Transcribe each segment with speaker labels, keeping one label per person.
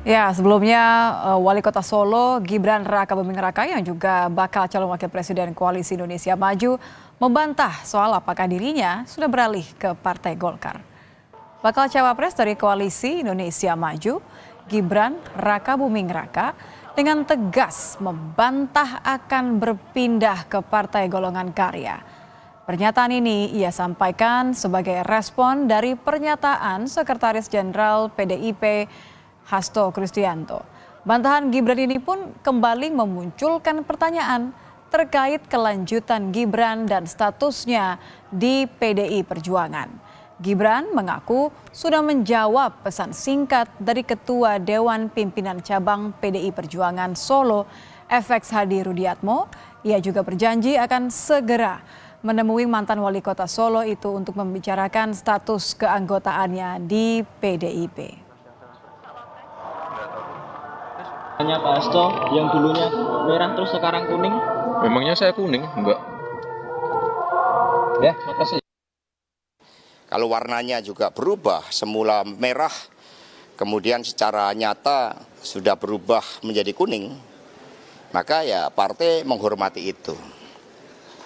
Speaker 1: Ya, sebelumnya Wali Kota Solo Gibran Rakabuming Raka yang juga bakal calon wakil presiden Koalisi Indonesia Maju membantah soal apakah dirinya sudah beralih ke Partai Golkar. Bakal cawapres dari Koalisi Indonesia Maju, Gibran Rakabuming Raka dengan tegas membantah akan berpindah ke Partai Golongan Karya. Pernyataan ini ia sampaikan sebagai respon dari pernyataan Sekretaris Jenderal PDIP Hasto Kristianto. Bantahan Gibran ini pun kembali memunculkan pertanyaan terkait kelanjutan Gibran dan statusnya di PDI Perjuangan. Gibran mengaku sudah menjawab pesan singkat dari Ketua Dewan Pimpinan Cabang PDI Perjuangan Solo, FX Hadi Rudiatmo. Ia juga berjanji akan segera menemui mantan wali kota Solo itu untuk membicarakan status keanggotaannya di PDIP.
Speaker 2: Hanya Pak Hasto yang dulunya merah terus sekarang kuning.
Speaker 3: Memangnya saya kuning, Mbak?
Speaker 2: Ya, makasih.
Speaker 4: Kalau warnanya juga berubah, semula merah, kemudian secara nyata sudah berubah menjadi kuning, maka ya partai menghormati itu.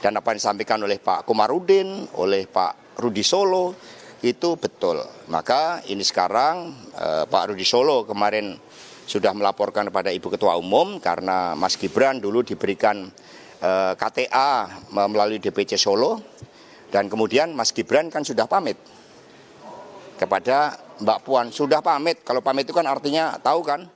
Speaker 4: Dan apa yang disampaikan oleh Pak Komarudin, oleh Pak Rudi Solo, itu betul. Maka ini sekarang Pak Rudi Solo kemarin sudah melaporkan kepada Ibu Ketua Umum karena Mas Gibran dulu diberikan KTA melalui DPC Solo, dan kemudian Mas Gibran kan sudah pamit kepada Mbak Puan. Sudah pamit, kalau pamit itu kan artinya tahu kan?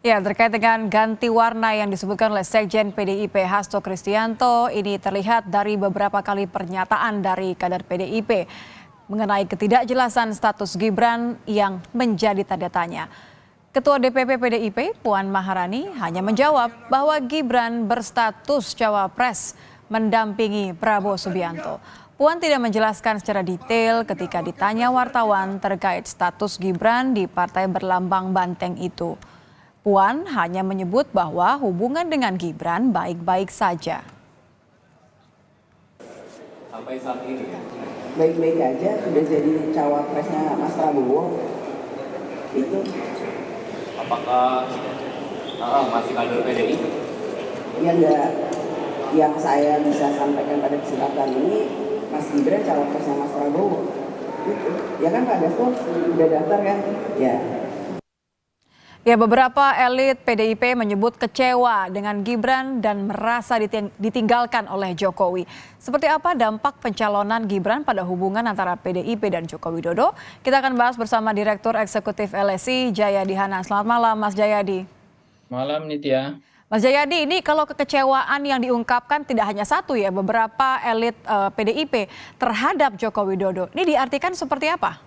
Speaker 1: Ya, terkait dengan ganti warna yang disebutkan oleh Sekjen PDIP Hasto Kristianto, ini terlihat dari beberapa kali pernyataan dari kader PDIP mengenai ketidakjelasan status Gibran yang menjadi tanda tanya. Ketua DPP PDIP Puan Maharani hanya menjawab bahwa Gibran berstatus cawapres mendampingi Prabowo Subianto. Puan tidak menjelaskan secara detail ketika ditanya wartawan terkait status Gibran di partai berlambang banteng itu. Puan hanya menyebut bahwa hubungan dengan Gibran baik-baik saja.
Speaker 5: Sampai saat ini ya?
Speaker 6: Baik-baik aja, sudah jadi cawapresnya Mas Prabowo. Itu
Speaker 5: Apakah masih kader PDI?
Speaker 6: ya enggak, yang saya bisa sampaikan pada kesempatan ini, Mas Gibran cawapresnya Mas Prabowo. Gitu. Ya kan Pak Dasko udah daftar kan? Ya.
Speaker 1: Ya, beberapa elit PDIP menyebut kecewa dengan Gibran dan merasa ditinggalkan oleh Jokowi. Seperti apa dampak pencalonan Gibran pada hubungan antara PDIP dan Joko Widodo? Kita akan bahas bersama Direktur Eksekutif LSI Jayadi Hanan. Selamat malam Mas Jayadi.
Speaker 2: Malam Nitya.
Speaker 1: Mas Jayadi, ini kalau kekecewaan yang diungkapkan tidak hanya satu ya, beberapa elit PDIP terhadap Joko Widodo. Ini diartikan seperti apa?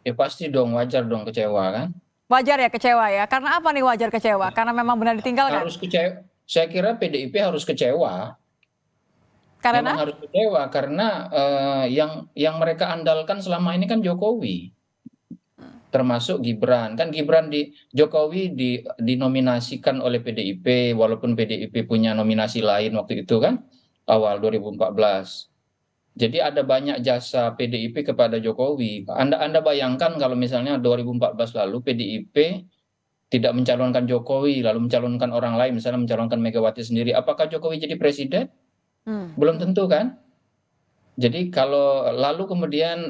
Speaker 2: Ya pasti dong, wajar dong kecewa kan?
Speaker 1: Wajar ya kecewa ya. Karena apa nih wajar kecewa? Karena memang benar ditinggalkan.
Speaker 2: Harus kecewa. Saya kira PDIP harus kecewa.
Speaker 1: Karena
Speaker 2: Memang harus kecewa karena yang mereka andalkan selama ini kan Jokowi. Termasuk Gibran. Kan Gibran Jokowi dinominasikan oleh PDIP walaupun PDIP punya nominasi lain waktu itu kan awal 2014. Jadi ada banyak jasa PDIP kepada Jokowi. Anda bayangkan kalau misalnya 2014 lalu PDIP tidak mencalonkan Jokowi, lalu mencalonkan orang lain, misalnya mencalonkan Megawati sendiri, apakah Jokowi jadi presiden? Belum tentu kan? Jadi kalau lalu kemudian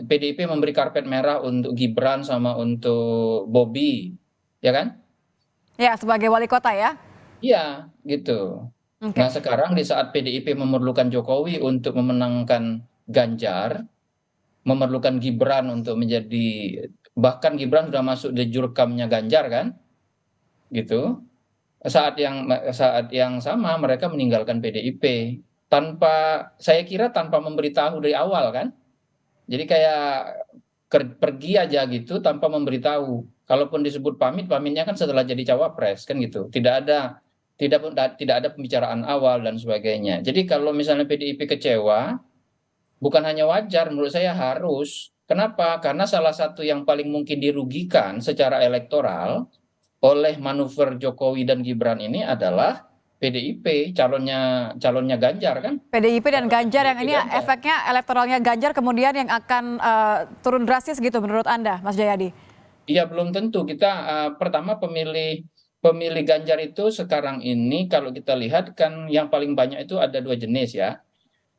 Speaker 2: PDIP memberi karpet merah untuk Gibran sama untuk Bobi, ya kan?
Speaker 1: ya sebagai wali kota ya.
Speaker 2: Iya, gitu. Nah sekarang di saat PDIP memerlukan Jokowi untuk memenangkan Ganjar, memerlukan Gibran untuk menjadi, bahkan Gibran sudah masuk di jurkamnya Ganjar kan, gitu. Saat yang sama mereka meninggalkan PDIP saya kira tanpa memberitahu dari awal kan. Jadi kayak pergi aja gitu tanpa memberitahu. Kalaupun disebut pamitnya kan setelah jadi cawapres kan gitu. Tidak ada pembicaraan awal dan sebagainya. Jadi kalau misalnya PDIP kecewa, bukan hanya wajar, menurut saya harus. Kenapa? Karena salah satu yang paling mungkin dirugikan secara elektoral oleh manuver Jokowi dan Gibran ini adalah PDIP, calonnya Ganjar kan?
Speaker 1: PDIP dan Ganjar yang ini efeknya elektoralnya Ganjar kemudian yang akan turun drastis gitu menurut Anda, Mas Jayadi?
Speaker 2: Iya, belum tentu. Kita pertama pemilih Ganjar itu sekarang ini kalau kita lihat kan yang paling banyak itu ada dua jenis ya.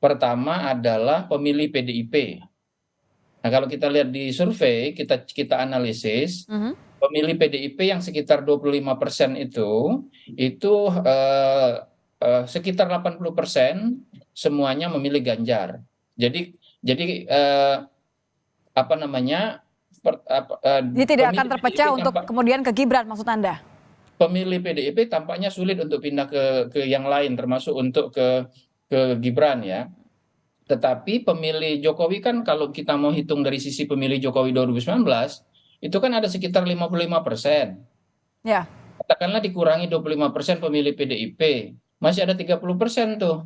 Speaker 2: Pertama adalah pemilih PDIP. Nah, kalau kita lihat di survei, kita analisis,
Speaker 1: Mhm.
Speaker 2: pemilih PDIP yang sekitar 25% itu eh, sekitar 80% semuanya memilih Ganjar. Jadi apa namanya?
Speaker 1: Jadi tidak akan
Speaker 2: Pemilih
Speaker 1: terpecah
Speaker 2: PDIP
Speaker 1: untuk kemudian ke Gibran maksud Anda?
Speaker 2: pemilih PDIP tampaknya sulit untuk pindah ke yang lain, termasuk untuk ke Gibran ya. Tetapi pemilih Jokowi kan kalau kita mau hitung dari sisi pemilih Jokowi 2019, itu kan ada sekitar 55%.
Speaker 1: Ya.
Speaker 2: Katakanlah dikurangi 25% pemilih PDIP, masih ada 30% tuh,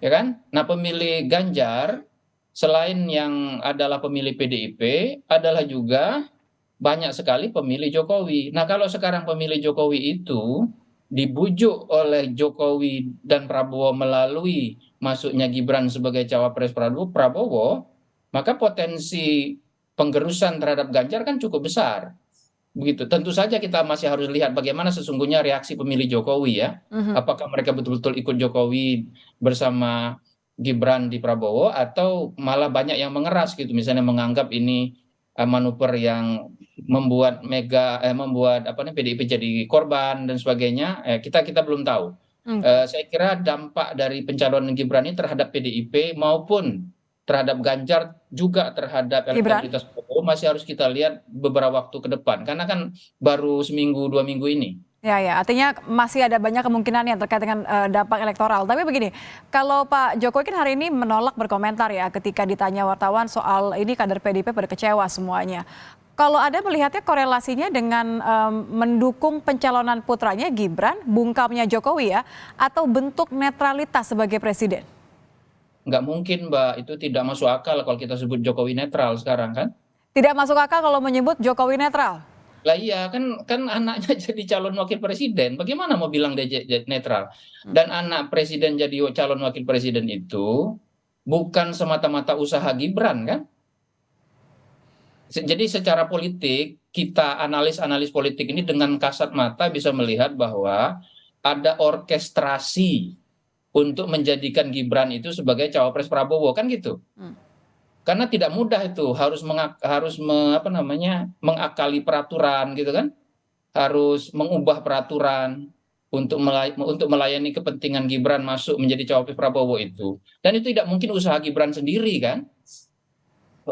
Speaker 2: ya kan? Nah, pemilih Ganjar selain yang adalah pemilih PDIP adalah juga banyak sekali pemilih Jokowi. Nah, kalau sekarang pemilih Jokowi itu dibujuk oleh Jokowi dan Prabowo melalui masuknya Gibran sebagai cawapres Prabowo, maka potensi penggerusan terhadap Ganjar kan cukup besar. Begitu. Tentu saja kita masih harus lihat bagaimana sesungguhnya reaksi pemilih Jokowi ya.
Speaker 1: Mhm.
Speaker 2: Apakah mereka betul-betul ikut Jokowi bersama Gibran di Prabowo atau malah banyak yang mengeras gitu, misalnya menganggap ini manuver yang membuat apa nih PDIP jadi korban dan sebagainya. Kita belum tahu.
Speaker 1: Oke.
Speaker 2: Saya kira dampak dari pencalonan Gibran ini terhadap PDIP maupun terhadap Ganjar juga terhadap
Speaker 1: Gibran?
Speaker 2: elektabilitas Prabowo masih harus kita lihat beberapa waktu ke depan karena kan baru seminggu 2 minggu ini.
Speaker 1: Ya, ya, artinya masih ada banyak kemungkinan yang terkait dengan dampak elektoral. Tapi begini, kalau Pak Jokowi kan hari ini menolak berkomentar ya ketika ditanya wartawan soal ini kader PDIP pada kecewa semuanya. Kalau Anda melihatnya korelasinya dengan mendukung pencalonan putranya Gibran, bungkamnya Jokowi ya, atau bentuk netralitas sebagai presiden?
Speaker 2: Nggak mungkin, Mbak, itu tidak masuk akal kalau kita sebut Jokowi netral sekarang kan.
Speaker 1: Tidak masuk akal kalau menyebut Jokowi netral.
Speaker 2: Lah iya kan anaknya jadi calon wakil presiden. Bagaimana mau bilang dia netral? Dan anak presiden jadi calon wakil presiden itu bukan semata-mata usaha Gibran kan? Jadi secara politik kita analis politik ini dengan kasat mata bisa melihat bahwa ada orkestrasi untuk menjadikan Gibran itu sebagai cawapres Prabowo kan gitu.
Speaker 1: Hmm.
Speaker 2: Karena tidak mudah itu mengakali peraturan gitu kan, harus mengubah peraturan untuk melayani kepentingan Gibran masuk menjadi cawapres Prabowo itu. Dan itu tidak mungkin usaha Gibran sendiri kan,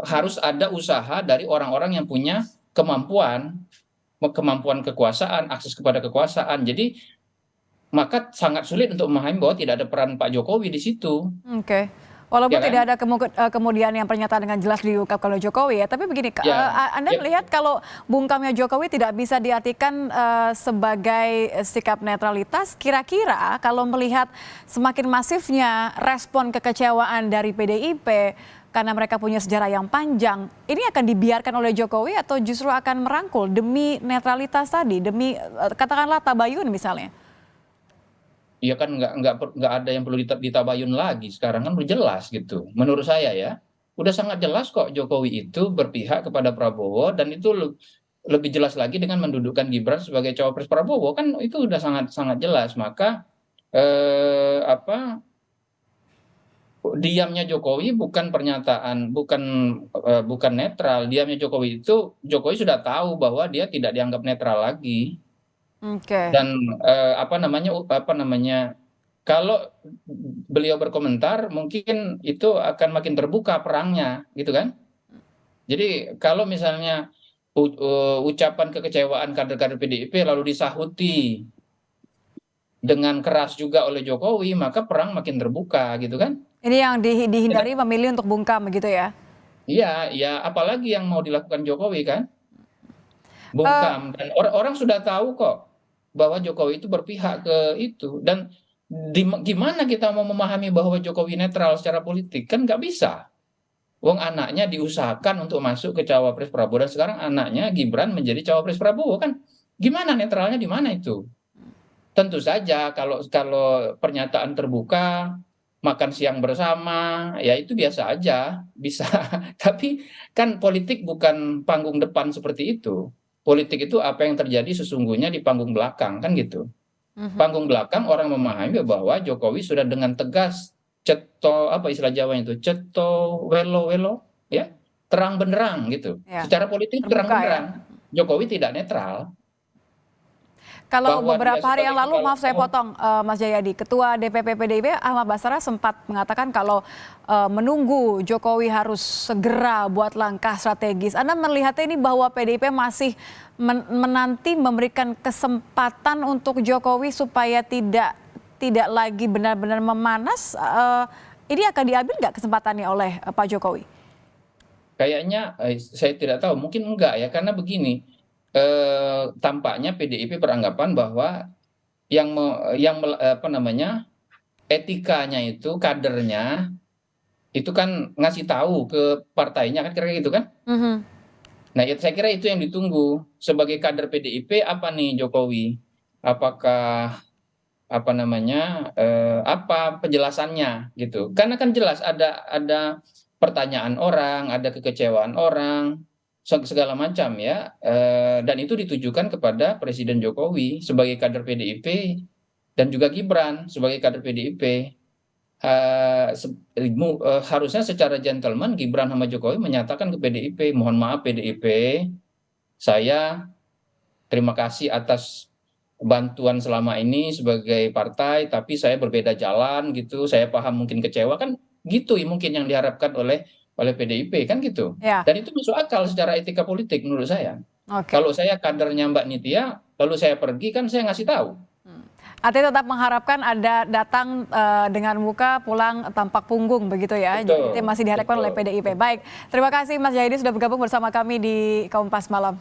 Speaker 2: harus ada usaha dari orang-orang yang punya kemampuan kekuasaan, akses kepada kekuasaan. Jadi maka sangat sulit untuk memahami bahwa tidak ada peran Pak Jokowi di situ.
Speaker 1: Oke. Walaupun
Speaker 2: Ya kan?
Speaker 1: tidak ada kemudian yang pernyataan dengan jelas diungkapkan oleh Jokowi ya, tapi begini,
Speaker 2: Ya.
Speaker 1: Anda melihat kalau bungkamnya Jokowi tidak bisa diartikan sebagai sikap netralitas, kira-kira kalau melihat semakin masifnya respon kekecewaan dari PDIP karena mereka punya sejarah yang panjang, ini akan dibiarkan oleh Jokowi atau justru akan merangkul demi netralitas tadi, demi katakanlah tabayun misalnya?
Speaker 2: Iya kan nggak ada yang perlu ditabayun lagi sekarang kan udah jelas gitu. Menurut saya ya, udah sangat jelas kok Jokowi itu berpihak kepada Prabowo dan itu lebih jelas lagi dengan mendudukkan Gibran sebagai cawapres Prabowo kan itu udah sangat sangat jelas. Maka diamnya Jokowi bukan pernyataan, bukan netral. Diamnya Jokowi itu Jokowi sudah tahu bahwa dia tidak dianggap netral lagi.
Speaker 1: Oke.
Speaker 2: Dan apa namanya kalau beliau berkomentar mungkin itu akan makin terbuka perangnya gitu kan. Jadi kalau misalnya ucapan kekecewaan kader-kader PDIP lalu disahuti dengan keras juga oleh Jokowi maka perang makin terbuka gitu kan.
Speaker 1: Ini yang dihindari memilih untuk bungkam begitu ya?
Speaker 2: Iya, ya apalagi yang mau dilakukan Jokowi kan, bungkam dan orang sudah tahu kok bahwa Jokowi itu berpihak ke itu dan gimana kita mau memahami bahwa Jokowi netral secara politik kan nggak bisa. Wong anaknya diusahakan untuk masuk ke cawapres Prabowo dan sekarang anaknya Gibran menjadi cawapres Prabowo kan gimana netralnya di mana itu? Tentu saja kalau pernyataan terbuka makan siang bersama, ya itu biasa aja, bisa. Tapi kan politik bukan panggung depan seperti itu. Politik itu apa yang terjadi sesungguhnya di panggung belakang, kan gitu. Panggung belakang orang memahami bahwa Jokowi sudah dengan tegas ceto apa istilah Jawanya itu ceto welo welo ya terang benderang gitu.
Speaker 1: Ya,
Speaker 2: Secara politik terang
Speaker 1: terbuka ya.
Speaker 2: benderang. Jokowi tidak netral.
Speaker 1: Kalau
Speaker 2: Bahwa dia
Speaker 1: beberapa hari yang
Speaker 2: sebagai
Speaker 1: lalu,
Speaker 2: kepala-
Speaker 1: maaf saya potong, Mas Jayadi, Ketua DPP PDIP Ahmad Basara sempat mengatakan kalau menunggu Jokowi harus segera buat langkah strategis. Anda melihatnya ini bahwa PDIP masih menanti memberikan kesempatan untuk Jokowi supaya tidak lagi benar-benar memanas. Ini akan diambil nggak kesempatannya oleh Pak Jokowi?
Speaker 2: Kayaknya saya tidak tahu, mungkin enggak ya, karena begini, tampaknya PDIP beranggapan bahwa apa namanya etikanya itu kadernya itu kan ngasih tahu ke partainya kan kira-kira gitu kan. Nah saya kira itu yang ditunggu sebagai kader PDIP apa nih Jokowi, apakah apa namanya apa penjelasannya gitu, karena kan jelas ada pertanyaan orang, ada kekecewaan orang, segala macam ya, dan itu ditujukan kepada Presiden Jokowi sebagai kader PDIP dan juga Gibran sebagai kader PDIP. Harusnya secara gentleman Gibran sama Jokowi menyatakan ke PDIP, mohon maaf PDIP, saya terima kasih atas bantuan selama ini sebagai partai, tapi saya berbeda jalan gitu, saya paham mungkin kecewa kan gitu ya, mungkin yang diharapkan oleh PDIP kan gitu.
Speaker 1: Ya.
Speaker 2: Dan itu masuk akal secara etika politik menurut saya.
Speaker 1: Oke.
Speaker 2: Kalau saya kadernya Mbak Nitya, lalu saya pergi kan saya ngasih tahu.
Speaker 1: Artinya tetap mengharapkan ada datang dengan muka, pulang tampak punggung begitu ya.
Speaker 2: Betul,
Speaker 1: Jadi itu masih diharapkan oleh PDIP. Baik, terima kasih Mas Jayadi sudah bergabung bersama kami di Kompas Malam.